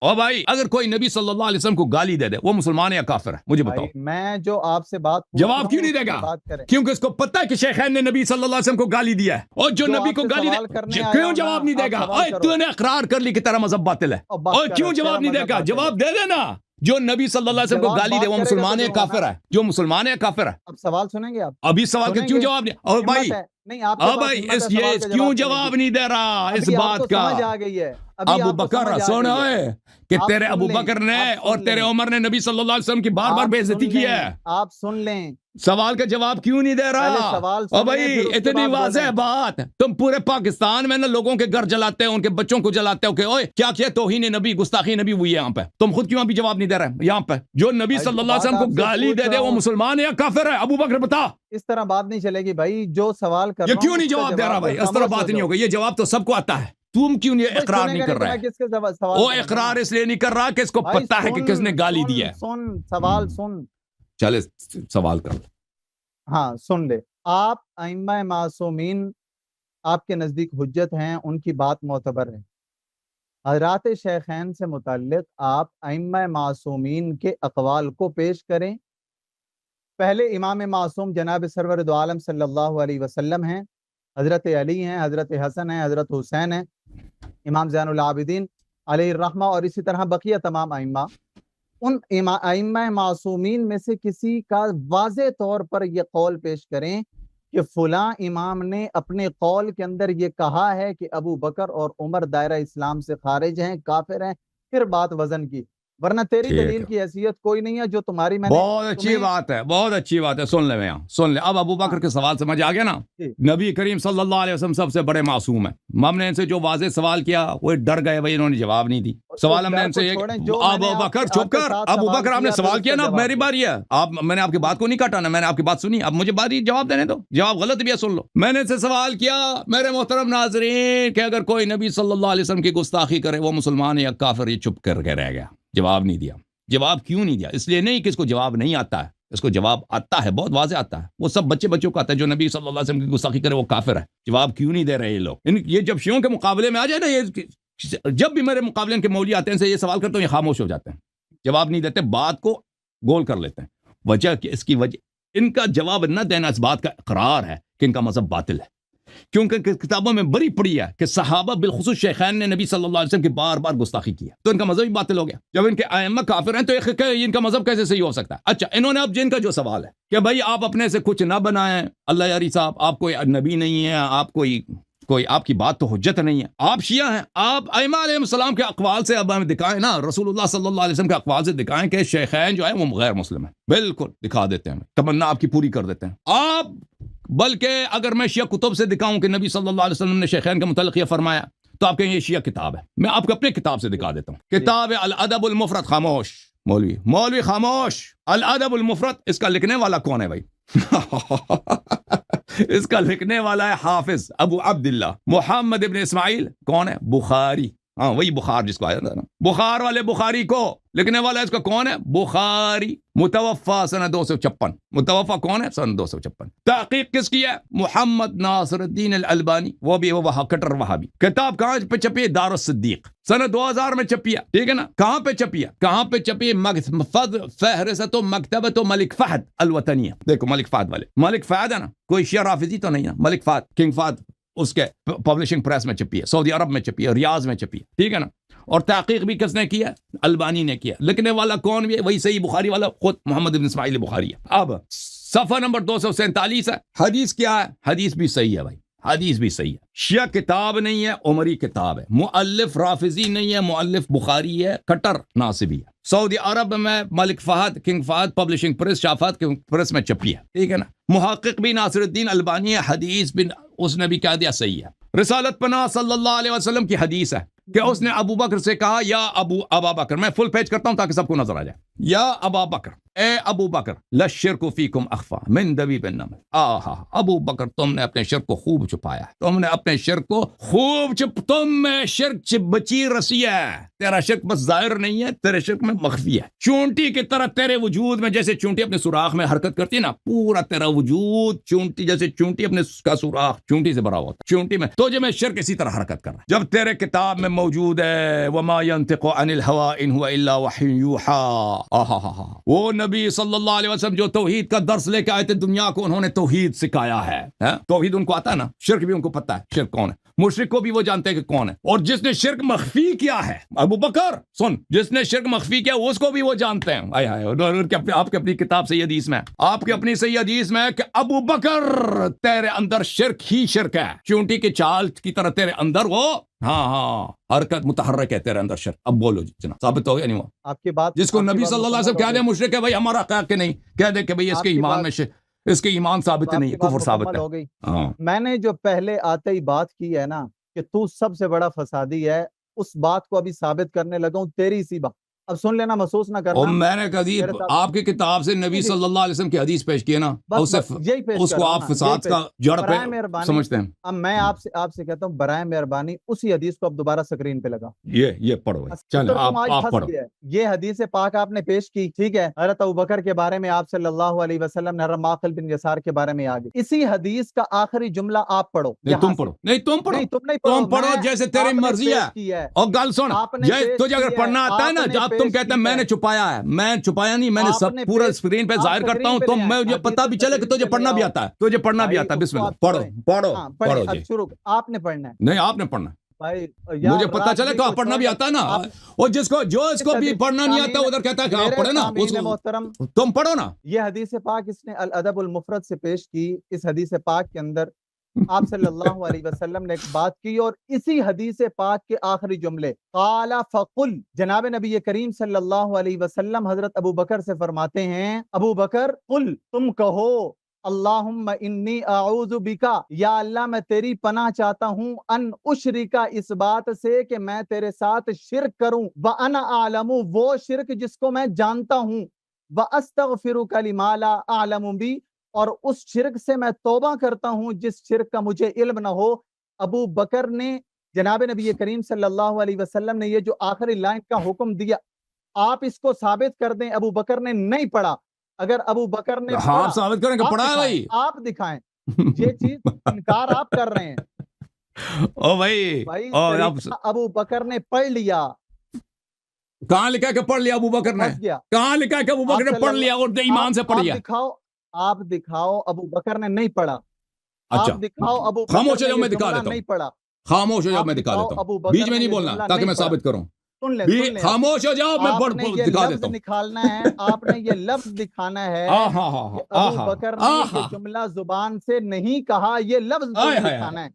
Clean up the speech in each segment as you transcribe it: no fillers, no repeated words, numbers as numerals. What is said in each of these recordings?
اور بھائی اگر کوئی نبی صلی اللہ علیہ وسلم کو گالی دے دے وہ مسلمان یا کافر ہے؟ مجھے بتاؤ. میں جو آپ سے بات جواب کیوں نہیں دے گا؟ کیونکہ اس کو پتہ ہے کہ شیخین نے نبی صلی اللہ علیہ وسلم کو گالی دیا ہے، اور جو نبی کو گالی دے کیوں جواب نہیں دے گا؟ تو نے اقرار کر لی کہ تیرا مذہب باطل ہے، اور کیوں جواب نہیں دے گا؟ جواب دے دینا. جو نبی صلی اللہ علیہ وسلم کو گالی دے وہ مسلمان ہے کافر ہے؟ جو مسلمان ہے کافر ہے. اب سوال سنیں گے آپ؟ ابھی سوال کا کیوں جواب نہیں؟ اور بھائی کیوں جواب نہیں دے رہا اس بات کا؟ ابو بکر سونا ہے کہ تیرے ابو بکر نے اور تیرے عمر نے نبی صلی اللہ علیہ وسلم کی بار بار بے عزتی کی ہے. آپ سن لیں سوال کا جواب کیوں نہیں دے رہا؟ اور بھائی اتنی واضح بات، تم پورے پاکستان میں نا لوگوں کے گھر جلاتے ہو، ان کے بچوں کو جلاتے ہو کہ اوئے کیا کیا توہین نبی گستاخی نبی ہوئی ہے یہاں پہ. تم خود کیوں ابھی جواب نہیں دے رہے یہاں پہ؟ جو نبی صلی اللہ علیہ وسلم کو گالی دے دے وہ مسلمان ہے یا کافر ہے؟ ابو بکر بتا. اس طرح بات نہیں چلے گی بھائی. جو سوال کر رہا ہوں یہ کیوں نہیں جواب دے رہا بھائی؟ اس طرح بات نہیں ہوگی. یہ جواب تو سب کو آتا ہے، تم کیوں نہیں اقرار نہیں کر رہا ہے؟ وہ اقرار اس لیے نہیں کر رہا کہ اس کو پتہ ہے کہ کس نے گالی دی ہے. سوال سن. چلے سوال کر. ہاں سن لے. آپ ائمہ معصومین آپ کے نزدیک حجت ہیں، ان کی بات معتبر ہے. حضرات شیخین سے متعلق آپ ائمہ معصومین کے اقوال کو پیش کریں. پہلے امام معصوم جناب سرور دو عالم صلی اللہ علیہ وسلم ہیں، حضرت علی ہیں، حضرت حسن ہیں، حضرت حسین ہیں، امام زین العابدین علیہ الرحمہ، اور اسی طرح بقیہ تمام ائمہ. ان ائمہ معصومین میں سے کسی کا واضح طور پر یہ قول پیش کریں کہ فلاں امام نے اپنے قول کے اندر یہ کہا ہے کہ ابو بکر اور عمر دائرہ اسلام سے خارج ہیں، کافر ہیں، پھر بات وزن کی. ورنہ تیری دلیل کی حیثیت کوئی نہیں ہے جو تمہاری. میں بہت اچھی بات ہے، بہت اچھی بات ہے. سن لے یہاں سن لے. اب ابو بکر کے سوال سمجھ آ گیا نا؟ نبی کریم صلی اللہ علیہ وسلم سب سے بڑے معصوم ہیں. ہم نے ان سے جو واضح سوال کیا وہ ڈر گئے بھائی، انہوں نے جواب نہیں دی. سوال ہم نے ان سے ابو بکر چپ کر. ابو بکر آپ نے سوال کیا نا، میری باری ہے. میں نے آپ کی بات کو نہیں کاٹا نا، میں نے آپ کی بات سنی. اب مجھے باری جواب دینے دو. جواب غلط بھی ہے سن لو. میں نے ان سے سوال کیا میرے محترم ناظرین کہ اگر کوئی نبی صلی اللہ علیہ وسلم کی گستاخی کرے وہ مسلمان ہے یا کافر؟ یہ چپ کر کے رہ گیا، جواب نہیں دیا. جواب کیوں نہیں دیا؟ اس لیے نہیں کہ اس کو جواب نہیں آتا ہے، اس کو جواب آتا ہے، بہت واضح آتا ہے. وہ سب بچوں کو آتا ہے جو نبی صلی اللہ علیہ وسلم کی گستاخی کرے وہ کافر ہے. جواب کیوں نہیں دے رہے یہ لوگ؟ یہ جب شیعوں کے مقابلے میں آ جائے نا، یہ جب بھی میرے مقابلے ان کے مولوی آتے ہیں سے یہ سوال کرتے ہیں، یہ خاموش ہو جاتے ہیں، جواب نہیں دیتے، بات کو گول کر لیتے ہیں. وجہ کہ اس کی وجہ ان کا جواب نہ دینا اس بات کا اقرار ہے کہ ان کا مذہب باطل ہے. کیونکہ کتابوں میں بڑی پڑی ہے کہ صحابہ بالخصوص شیخین نے نبی صلی اللہ علیہ وسلم کی بار بار گستاخی کی ہے، تو ان کا مذہب ہی باطل ہو گیا. جب ان کے ائمہ کافر ہیں تو ان کا مذہب کیسے صحیح ہو سکتا ہے؟ اچھا، انہوں نے اب جن کا جو سوال ہے کہ بھائی آپ اپنے سے کچھ نہ بنائیں، اللہ یاری صاحب آپ کوئی نبی نہیں ہے، آپ کوئی آپ کی بات تو حجت نہیں ہے، آپ شیعہ ہیں، آپ ائمہ علیہ السلام کے اقوال سے اب ہمیں دکھائیں نا، رسول اللہ صلی اللہ علیہ وسلم کے اقوال سے دکھائیں کہ شیخین جو ہے وہ غیر مسلم ہیں. بالکل دکھا دیتے ہیں، تمنا آپ کی پوری کر دیتے ہیں آپ. بلکہ اگر میں شیعہ کتب سے دکھاؤں کہ نبی صلی اللہ علیہ وسلم نے شیخین کے متعلق یہ فرمایا تو آپ کہیں یہ شیعہ کتاب ہے. میں آپ کو اپنے کتاب سے دکھا دیتا ہوں، کتاب الادب المفرد. خاموش مولوی خاموش. الادب المفرد، اس کا لکھنے والا کون ہے بھائی؟ اس کا لکھنے والا ہے حافظ ابو عبداللہ محمد ابن اسماعیل. کون ہے؟ بخاری. ہاں وہی بخار جس کو آیا تھا نا، بخار والے بخاری کو لکھنے والا اس کا کون ہے؟ بخاری. متوفا سنہ 256. متوفا کون ہے؟ سنہ 256. تحقیق کس کی ہے؟ محمد ناصر الدین الالبانی، وہ بھی وہ کٹر وہابی. کتاب کہاں پہ چھپی ہے؟ دار الصدیق، سنہ 2000 میں چھپی ہے. ٹھیک ہے نا؟ کہاں پہ چھپی ہے؟ فہرست مکتبۃ ملک فہد الوطنیہ. دیکھو ملک فہد والے، ملک فہد ہے نا، کوئی شیعہ رافضی تو نہیں ہے. ملک فہد، کنگ فہد، اس کے پبلشنگ پریس میں چھپی ہے، سعودی عرب میں چھپی ہے، ریاض میں چھپی ہے. ٹھیک ہے نا؟ اور تحقیق بھی کس نے کیا؟ البانی نے کیا. لکھنے والا کون بھی ہے؟ وہی صحیح بخاری والا خود محمد بن اسماعیل بخاری ہے. اب صفحہ نمبر 247 ہے. حدیث کیا ہے؟ حدیث بھی صحیح ہے بھائی، حدیث بھی صحیح ہے. شیعہ کتاب نہیں ہے، عمری کتاب ہے. مؤلف رافضی نہیں ہے، مؤلف بخاری ہے، کٹر ناصبی ہے. سعودی عرب میں ملک فہد، کنگ فہد پبلشنگ پریس، شافعت پریس میں چھپی ہے. ٹھیک ہے نا؟ محقق بھی ناصر الدین البانی ہے. حدیث بھی اس نے بھی کہہ دیا صحیح ہے. رسالت پناہ صلی اللہ علیہ وسلم کی حدیث ہے کہ اس نے ابو بکر سے کہا یا ابا بکر. میں فل پیج کرتا ہوں تاکہ سب کو نظر آ جائے. یا ابا بکر، اے ابو بکر، لشرک فیکم اخفا من دبیب النمل، آہا ابو بکر تم نے اپنے شرک کو خوب چھپایا ہے، تم نے اپنے شرک کو خوب تم میں شرک بچی رسی ہے، تیرا شرک بس ظاہر نہیں ہے، تیرے شرک میں مخفی ہے، چونٹی کی طرح تیرے وجود میں، جیسے چونٹی اپنے سوراخ میں حرکت کرتی ہے نا، پورا تیرا وجود چونٹی جیسے چونٹی اپنے کا سوراخ چونٹی سے بھرا ہوتا ہے، چونٹی میں تو جو میں شرک اسی طرح حرکت کر رہا ہے، جب تیرے کتاب میں موجود ہے وما ينطق عن الهوى ان هو الا وحی یوحى، وہ نبی صلی اللہ علیہ وسلم جو توحید کا درس لے کے آئے تھے دنیا کو، انہوں نے توحید سکھایا ہے، توحید ان کو آتا ہے نا، شرک بھی ان کو پتا ہے شرک کون ہے، مشرک کو بھی وہ جانتے ہیں کہ کون ہے، اور جس نے شرک مخفی کیا ہے ابو بکر سن، جس نے شرک مخفی کیا اس کو بھی وہ جانتے ہیں، آئے ہائے، آپ کے اپنی کتاب صحیح حدیث میں، آپ کے اپنی صحیح حدیث میں کہ ابو بکر تیرے اندر شرک ہی شرک ہے، چونٹی کی چال کی طرح تیرے اندر وہ حرکت متحرک ہے تیرے اندر شرک۔ اب بولو جی جناب، ثابت ہو گیا نہیں ہوا؟ آپ کی بات جس کو نبی صلی اللہ علیہ وسلم کہہ دے مشرک ہے بھائی ہمارا کہا کہ نہیں، کہہ دے کہ بھئی اس کے ایمان میں اس کے ایمان ثابت نہیں ہے، کفر ثابت ہے۔ میں نے جو پہلے آتے ہی بات کی ہے نا کہ تو سب سے بڑا فسادی ہے، اس بات کو ابھی ثابت کرنے لگا ہوں تیری سی بات، اب سن لینا، محسوس نہ کرنا۔ اور میں نے کہا آپ کی کتاب سے نبی صلی اللہ علیہ وسلم کی حدیث پیش کی ہے نا، اس کو آپ فساد کا جڑ پہ سمجھتے ہیں۔ اب میں آپ سے کہتا ہوں برائے مہربانی اسی حدیث کو اب دوبارہ سکرین پہ لگا، یہ پڑھو، چلیں آپ پڑھو۔ یہ حدیث پاک آپ نے پیش کی، ٹھیک ہے، حضرت ابوبکر کے بارے میں آپ صلی اللہ علیہ وسلم نے حضرت معقل بن یسار کے بارے میں آگے، اسی حدیث کا آخری جملہ آپ پڑھو۔ تم پڑھو، نہیں تم پڑھو جیسے تیری مرضی ہے، اور گل سن، تجھے اگر پڑھنا آتا ہے نا، جب تم کہتے ہیں میں نے چھپایا ہے، میں چھپایا نہیں، میں نے سب پورا اسکرین پہ ظاہر کرتا ہوں، تو مجھے پتہ بھی چلے کہ تجھے پڑھنا بھی آتا ہے، تجھے پڑھنا بھی آتا ہے، بسم اللہ پڑھو جی۔ شروع آپ نے پڑھنا ہے، نہیں آپ نے پڑھنا بھائی، مجھے پتہ چلے کہ آپ پڑھنا بھی آتا ہے نا، اور جو اس کو بھی پڑھنا نہیں آتا ادھر کہتا ہے کہ آپ پڑھے نا، محترم تم پڑھو نا۔ یہ حدیث پاک اس نے الادب المفرد سے پیش کی، اس حدیث پاک کے اندر آپ صلی اللہ علیہ وسلم نے ایک بات کی، اور اسی حدیث پاک کے آخری جملے قال فقل، جناب نبی کریم صلی اللہ علیہ وسلم حضرت ابو بکر سے فرماتے ہیں، ابو بکر قل، تم کہو، اللہم انی اعوذ بکا، یا اللہ میں تیری پناہ چاہتا ہوں، ان اشرکا، اس بات سے کہ میں تیرے ساتھ شرک کروں، وانا اعلم، وہ شرک جس کو میں جانتا ہوں، واستغفرک لما لا اعلم بی، اور اس شرک سے میں توبہ کرتا ہوں جس شرک کا مجھے علم نہ ہو۔ ابو بکر نے، جناب نبی کریم صلی اللہ علیہ وسلم نے یہ جو آخری لائن کا حکم دیا، آپ اس کو ثابت کر دیں ابو بکر نے نہیں پڑھا، اگر ابو بکر نے آپ ثابت کریں کہ پڑھا ہے بھائی، آپ دکھائیں، یہ چیز انکار آپ کر رہے ہیں۔ او بھائی ابو بکر نے پڑھ لیا، کہاں لکھا کہ پڑھ لیا ابو بکر نے؟ کہاں لکھا کہ ابو بکر نے پڑھ لیا اور ایمان سے پڑھ لیا؟ آپ دکھاؤ ابو بکر نے نہیں پڑھا، اچھا دکھاؤ ابو بکر خاموش ہو جاؤ، میں دکھا دیتا نہیں پڑھا، خاموش ہو جاؤ، میں دکھا دیتا ہوں، بیچ میں نہیں بولنا تاکہ میں ثابت کروں، خاموش ہو جاؤ، میں دکھا دیتا ہوں۔ نکالنا ہے، آپ نے یہ لفظ دکھانا ہے، ابو بکر نے یہ جملہ زبان سے نہیں کہا، یہ لفظ دکھانا ہے۔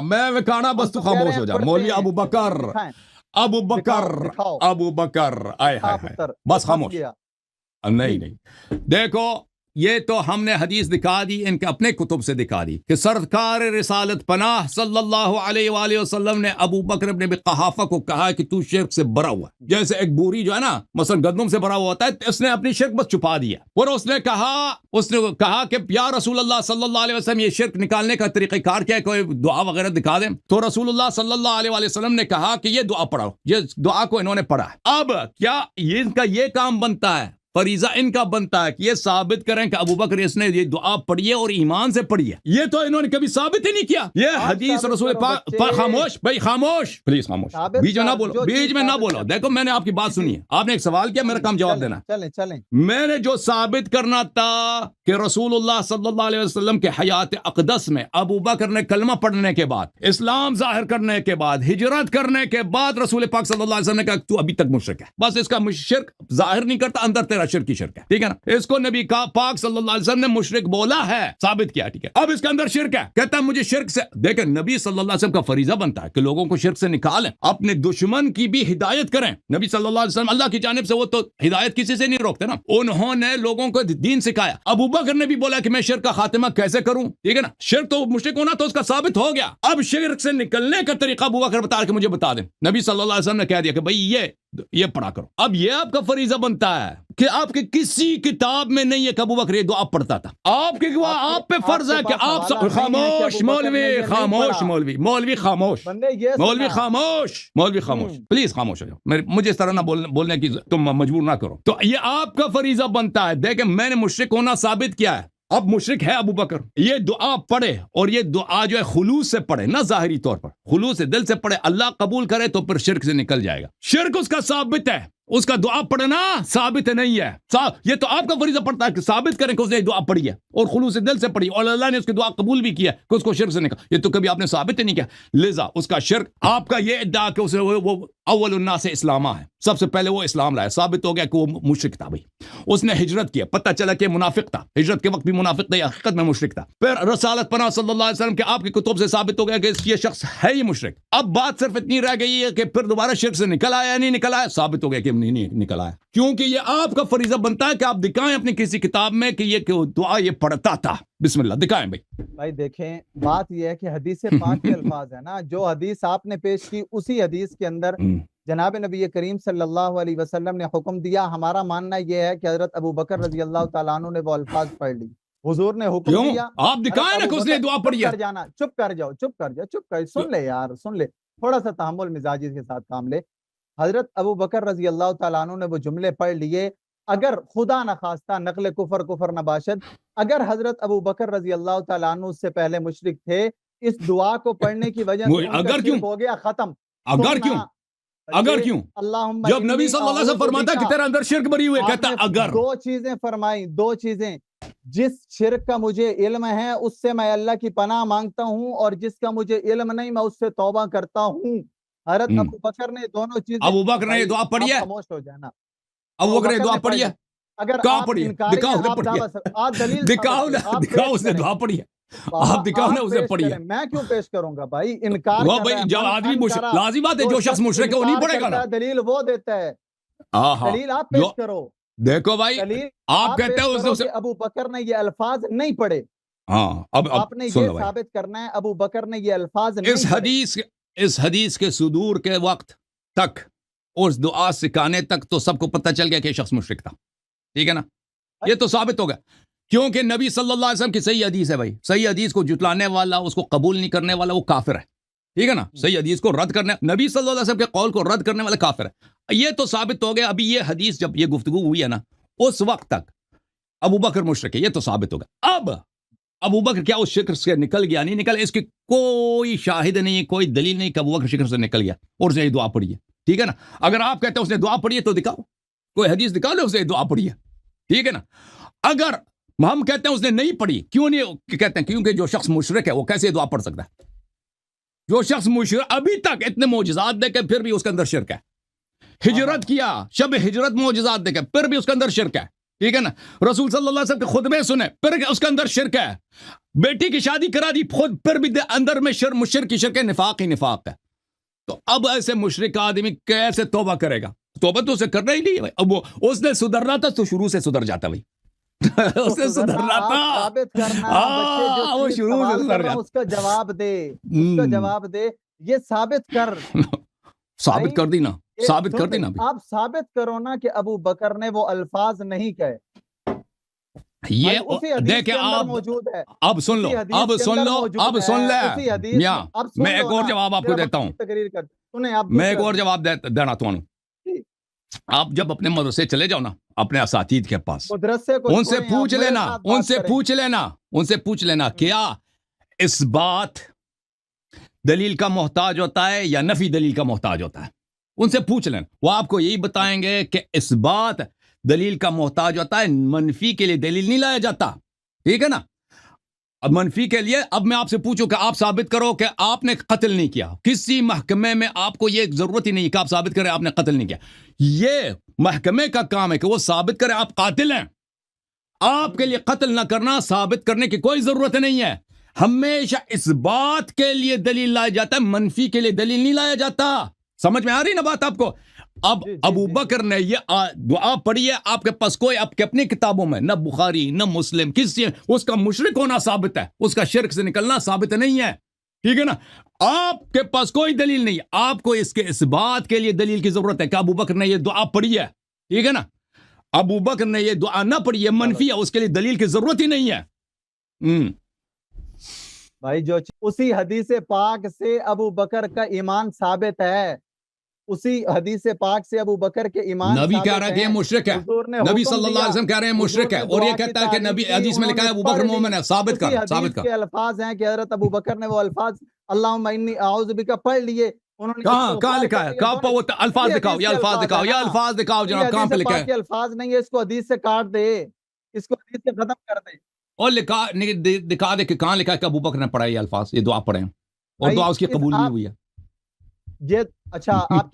میں وکانا، بس تو خاموش ہو جا، مولوی ابو بکر، ابو بکر، بس خاموش۔ نہیں دیکھو، یہ تو ہم نے حدیث دکھا دی، ان کے اپنے کتب سے دکھا دی کہ سرکار رسالت پناہ صلی اللہ علیہ وآلہ وسلم نے ابو بکر ابن ابی قحافہ کو کہا کہ تو شرک سے بھرا ہوا، جیسے ایک بوری جو ہے نا مثلا گندم سے بھرا ہوا ہوتا ہے، اس نے اپنی شرک بس چھپا دیا، اور اس نے کہا کہ یا رسول اللہ صلی اللہ علیہ وسلم یہ شرک نکالنے کا طریقہ کار کیا ہے، کوئی دعا وغیرہ دکھا دیں، تو رسول اللہ صلی اللہ علیہ وآلہ وسلم نے کہا کہ یہ دعا پڑھو، یہ دعا کو انہوں نے پڑھا۔ اب کیا ان کا یہ کام بنتا ہے، فریضہ ان کا بنتا ہے کہ یہ ثابت کریں کہ ابو بکر اس نے یہ دعا پڑھی ہے اور ایمان سے پڑھی ہے، یہ تو انہوں نے کبھی ثابت ہی نہیں کیا۔ یہ حدیث رسول پاک، خاموش بھائی، خاموش پلیز، خاموش، بیچ میں نہ بولو، بیچ میں نہ بولو۔ دیکھو میں نے آپ کی بات سنی ہے، آپ نے ایک سوال کیا، میرا کام جواب دینا۔ چلیں میں نے جو ثابت کرنا تھا کہ رسول اللہ صلی اللہ علیہ وسلم کے حیات اقدس میں ابو بکر نے کلمہ پڑھنے کے بعد، اسلام ظاہر کرنے کے بعد، ہجرت کرنے کے بعد رسول پاک صلی اللہ علیہ وسلم نے کہا تو ابھی تک مشرک ہے، بس اس کا شرک ظاہر نہیں کرتا، اندر تیرا شرک کی شرک ہے، ٹھیک ہے نا، اس کو نبی پاک صلی اللہ علیہ وسلم نے مشرک بولا ہے، ثابت کیا، ٹھیک ہے، اب اس کے اندر شرک ہے، کہتا ہے مجھے شرک سے، دیکھیں نبی صلی اللہ علیہ وسلم کا فریضہ بنتا ہے کہ لوگوں کو شرک سے نکالیں، اپنے دشمن کی بھی ہدایت کریں، نبی صلی اللہ علیہ وسلم اللہ کی جانب سے وہ تو ہدایت کسی سے نہیں روکتے نا، انہوں نے لوگوں کو دین سکھایا، ابو بکر نے بھی بولا کہ میں شرک کا خاتمہ کیسے کروں, ٹھیک ہے نا, شرک تو مشرک ہونا تو اس کا ثابت ہو گیا. اب شرک سے نکلنے کا طریقہ ابو بکر بتا کے مجھے بتا دیں. نبی صلی اللہ علیہ وسلم نے کہہ دیا کہ بھئی یہ پڑھا کرو. اب یہ آپ کا فریضہ بنتا ہے کہ آپ کے کسی کتاب میں نہیں ہے کہ ابو بکر یہ دعا پڑھتا تھا. آپ کے آپ پہ فرض ہے کہ آپ خاموش مولوی خاموش مولوی خاموش مولوی خاموش پلیز خاموش ہو جاؤ, مجھے اس طرح نہ بولنے کی تم مجبور نہ کرو. تو یہ آپ کا فریضہ بنتا ہے. دیکھیں میں نے مشرک ہونا ثابت کیا ہے. اب مشرک ہے ابو بکر, یہ دعا پڑھے اور یہ دعا جو ہے خلوص سے پڑھے, نہ ظاہری طور پر, خلوص سے دل سے پڑھے, اللہ قبول کرے تو پھر شرک سے نکل جائے گا. شرک اس کا ثابت ہے, اس کا دعا پڑھنا ثابت نہیں ہے. یہ تو آپ کا فریضہ پڑتا ہے کہ ثابت کریں کہ اس نے دعا پڑھی ہے اور خلوص دل سے پڑھی اور اللہ نے اس کی دعا قبول بھی کیا کہ اس کو شرک سے نکلا. یہ تو کبھی آپ نے ثابت ہی نہیں کیا, لذا اس کا شرک. آپ کا یہ ادعا کہ اسے وہ اول الناس اسلامہ ہے, سب سے پہلے وہ اسلام لایا, ثابت ہو گیا کہ وہ مشرک تھا. بھائی اس نے ہجرت کیا, پتہ چلا کہ منافق تھا, ہجرت کے وقت بھی منافق تھا, حقیقت میں مشرک تھا. پھر رسالت پناہ صلی اللہ علیہ وسلم کے آپ کی کتب سے ثابت ہو گیا کہ یہ شخص ہے ہی مشرک. اب بات صرف اتنی رہ گئی ہے کہ پھر دوبارہ شرک سے نکل آیا یا نہیں نکل آیا. ثابت ہو گیا کہ نہیں نکل آیا, کیونکہ یہ آپ کا فریضہ بنتا ہے کہ آپ دکھائیں اپنی کسی کتاب میں کہ یہ دعا یہ پڑھتا تھا. بسم اللہ دکھائیں بھائی دیکھیں بات یہ ہے کہ حدیث پاک کے الفاظ ہیں نا, جو حدیث آپ نے پیش کی اسی حدیث کے اندر جناب نبی کریم صلی اللہ علیہ وسلم نے حکم دیا. ہمارا ماننا یہ ہے کہ حضرت ابو بکر رضی اللہ تعالیٰ عنہ نے وہ الفاظ پڑھ لی, حضور نے حکم دیا. آپ دکھائیں نا کہ اس نے دعا پڑھی ہے. چپ کر جاؤ, سن لے یار, سن لے, تھوڑا سا تحمل مزاجی کے ساتھ کام لے. حضرت ابو بکر رضی اللہ تعالیٰ عنہ نے وہ جملے پڑھ لیے. اگر خدا نہ خواستہ نقل کفر نہ باشد, اگر حضرت ابو بکر رضی اللہ تعالیٰ عنہ سے پہلے مشرک تھے, اس دعا کو پڑھنے کی وجہ سے اگر کیوں ہو گیا ختم. اگر کیوں جب نبی صلی اللہ علیہ وسلم فرماتا کہ تیرے اندر شرک بری ہوئے, کہتا اگر. دو چیزیں فرمائی, دو چیزیں. جس شرک کا مجھے علم ہے اس سے میں اللہ کی پناہ مانگتا ہوں, اور جس کا مجھے علم نہیں میں اس سے توبہ کرتا ہوں. حضرت ابو بکر نے دونوں چیزیں. ابو بکر نے یہ دعا پڑھی ہے, خاموش ہو جانا. ابو بکر نے دعا پڑھی ہے, اگر کہاں پڑھی ہے, دکھاؤ اس نے دعا پڑھی ہے, آپ دکھاؤ نا اسے پڑھی ہے. میں کیوں پیش کروں گا بھائی, انکار جب آدمی لازمی بات ہے جو شخص مشرک ہے وہ نہیں پڑھے گا نا. دلیل وہ دیتا ہے, دلیل آپ پیش کرو. دیکھو بھائی آپ کہتے ہیں ابو بکر نے یہ الفاظ نہیں پڑھے. ہاں اب آپ نے یہ ثابت کرنا ہے ابو بکر نے یہ الفاظ نہیں پڑھے. اس حدیث کے صدور کے وقت تک, اس دعا سکھانے تک تو سب کو پتہ چل گیا کہ شخص مشرک تھا, ٹھیک ہے نا. یہ تو ثابت ہو گیا کیونکہ نبی صلی اللہ علیہ وسلم کی صحیح حدیث ہے. بھائی صحیح حدیث کو جھٹلانے والا, اس کو قبول نہیں کرنے والا, وہ کافر ہے, ٹھیک ہے نا. صحیح حدیث کو رد کرنے, نبی صلی اللہ علیہ وسلم کے قول کو رد کرنے والا کافر ہے. یہ تو ثابت ہو گیا. ابھی یہ حدیث جب یہ گفتگو ہوئی ہے نا, اس وقت تک ابو بکر مشرک ہے, یہ تو ثابت ہوگا. اب ابو بکر کیا اس شکر سے نکل گیا, نہیں نکل, اس کی کوئی شاہد نہیں, کوئی دلیل نہیں کہ ابو بکر شکر سے نکل گیا اور اس نے دعا پڑھی ہے, ٹھیک ہے نا. اگر آپ کہتے ہیں اس نے دعا پڑھی ہے تو دکھاؤ, کوئی حدیث دکھاؤ لے اس نے دعا پڑھی ہے, ٹھیک ہے نا. اگر ہم کہتے ہیں اس نے نہیں پڑھی, کیوں نہیں کہتے ہیں, کیونکہ جو شخص مشرک ہے وہ کیسے دعا پڑھ سکتا ہے. جو شخص مشرک ابھی تک اتنے معجزات دے کے پھر بھی اس کے اندر شرک ہے, ہجرت کیا, شب ہجرت معجزات دے کے پھر بھی اس کے اندر شرک ہے, ٹھیک ہے نا. رسول صلی اللہ علیہ وسلم کے خطبے سنے پھر اس کے اندر شرک ہے. بیٹی کی شادی کرا دی خود, پھر بھی اندر میں مشرک ہے, نفاق ہی نفاق ہے. تو اب ایسے مشرک آدمی کیسے توبہ کرے گا؟ توبہ تو اسے کرنا ہی نہیں ہے. اب وہ اس نے سدھرنا تھا تو شروع سے سدھر جاتا. بھائی اس نے سدھرنا تھا, وہ شروع سے سدھر جاتا. اس کا جواب دے, اس کا جواب دے, یہ ثابت کر. ثابت کر دی نا, ثابت کر دی نا. آپ ثابت کرو نا کہ ابو بکر نے وہ الفاظ نہیں کہے. یہ دیکھیں آپ اب سن لو, اب سن لو, اب سن لے میاں, میں ایک اور جواب آپ کو دیتا ہوں, میں ایک اور جواب دینا تو. آپ جب اپنے مدرسے چلے جاؤ نا, اپنے اساتید کے پاس, ان سے پوچھ لینا, ان سے پوچھ لینا, ان سے پوچھ لینا کیا اس بات دلیل کا محتاج ہوتا ہے یا نفی دلیل کا محتاج ہوتا ہے. ان سے پوچھ لینا, وہ آپ کو یہی بتائیں گے کہ اس بات دلیل کا محتاج ہوتا ہے, منفی کے لیے دلیل نہیں لایا جاتا, ٹھیک ہے نا. اب منفی کے لیے اب میں آپ سے پوچھوں کہ آپ ثابت کرو کہ آپ نے قتل نہیں کیا. کسی محکمے میں آپ کو یہ ضرورت ہی نہیں کہ آپ ثابت کریں آپ نے قتل نہیں کیا. یہ محکمے کا کام ہے کہ وہ ثابت کریں آپ قاتل ہیں. آپ کے لیے قتل نہ کرنا ثابت کرنے کی کوئی ضرورت نہیں ہے. ہمیشہ اس بات کے لیے دلیل لایا جاتا ہے, منفی کے لیے دلیل نہیں لایا جاتا. سمجھ میں آ رہی نا بات آپ کو؟ اب ابو بکر نے یہ دعا پڑھی ہے، آپ کے پاس کوئی آپ کے اپنی کتابوں میں نہ بخاری نہ مسلم کسی اس کا مشرک ہونا ثابت ہے، اس کا شرک سے نکلنا ثابت نہیں ہے، ٹھیک ہے نا؟ آپ کے پاس کوئی دلیل نہیں، آپ کو اس کے اس بات کے لیے دلیل کی ضرورت ہے کہ ابو بکر نے یہ دعا پڑھی ہے، ٹھیک ہے نا؟ ابو بکر نے یہ دعا نہ پڑھی ہے، منفی ہے، اس کے لیے دلیل کی ضرورت ہی نہیں ہے۔ بھائی جو اسی حدیث پاک سے ابو بکر کا ایمان ثابت ہے، اسی حدیث پاک سے ابو بکر کے ایمان نبی ثابت کہہ رہا ہے کہ یہ مشرک ہے، نبی صلی اللہ علیہ وسلم کہہ رہے ہیں مشرک ہے، اور یہ کہتا ہے کہ نبی حدیث میں لکھا ہے ابو بکر مومن ہے، ثابت کر، ثابت کر۔ کے الفاظ ہیں کہ حضرت ابو بکر نے وہ الفاظ اللہم انی اعوذ بک پڑھ لیے، انہوں نے کہاں لکھا ہے؟ کہاں وہ الفاظ دکھاؤ، یہ الفاظ دکھاؤ، یہ الفاظ دکھاؤ جناب، کہاں پہ لکھا ہے؟ یہ الفاظ نہیں ہے، اس کو حدیث سے کاٹ دے، اس کو حدیث سے ختم کر دے، اور دکھا دے کہ کہاں لکھا ہے کہ ابو بکر نے پڑھا یہ الفاظ، یہ دعا پڑھیں، اور دعا اس کی قبول نہیں ہوئی ہے۔ یہ اچھا آپ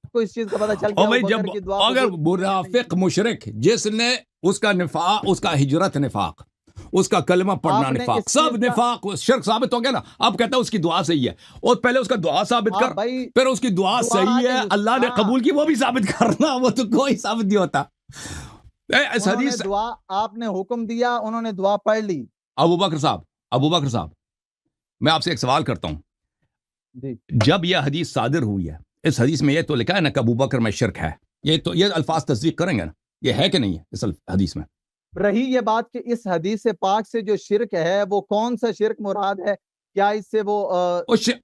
کو اس چیز کا پتہ چل گیا ابو بکر کی دعا اگر منافق مشرک جس نے اس کا نفاق، اس کا ہجرت نفاق، اس کا کلمہ پڑھنا نفاق، سب نفاق شرک ثابت ہو گیا نا، اب کہتا ہے اس کی دعا صحیح ہے، اور پہلے اس کا دعا ثابت کر، پھر اس کی دعا صحیح ہے اللہ نے قبول کی وہ بھی ثابت کرنا، وہ تو کوئی ثابت نہیں ہوتا۔ اس حدیث دعا آپ نے حکم دیا، انہوں نے دعا پڑھ لی۔ ابو بکر صاحب میں آپ سے ایک سوال کرتا ہوں، جب یہ حدیث صادر ہوئی ہے، اس حدیث میں یہ تو لکھا ہے نا کہ ابو بکر میں شرک ہے، یہ الفاظ تصدیق کریں گے نا؟ یہ ہے کہ نہیں ہے اس حدیث میں؟ رہی یہ بات کہ اس حدیث پاک سے جو شرک ہے وہ کون سا شرک مراد ہے؟ کیا اس سے وہ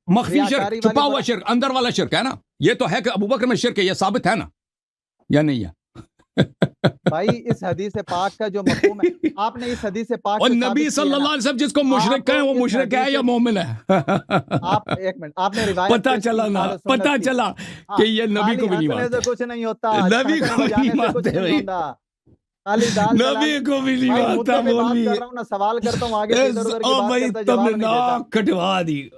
مخفی شرک، چھپا ہوا شرک، اندر والا شرک ہے نا؟ یہ تو ہے کہ ابو بکر میں شرک ہے، یہ ثابت ہے نا یا نہیں ہے؟ بھائی اس حدیث پاک کا جو مفہوم ہے، آپ نے اس حدیث پاک اور نبی صلی اللہ علیہ وسلم جس کو مشرک کہیں وہ مشرک ہے یا مومن ہے؟ آپ ایک منٹ، آپ نے روایت پتہ چلا کہ یہ نبی کو بھی نہیں مانتے، کچھ نہیں ہوتا، نبی کو بھی نہیں مانتے، نبی کو بھی نہیں مانتا، سوال کرتا ہوں آگے تم نے ناک کٹوا دی۔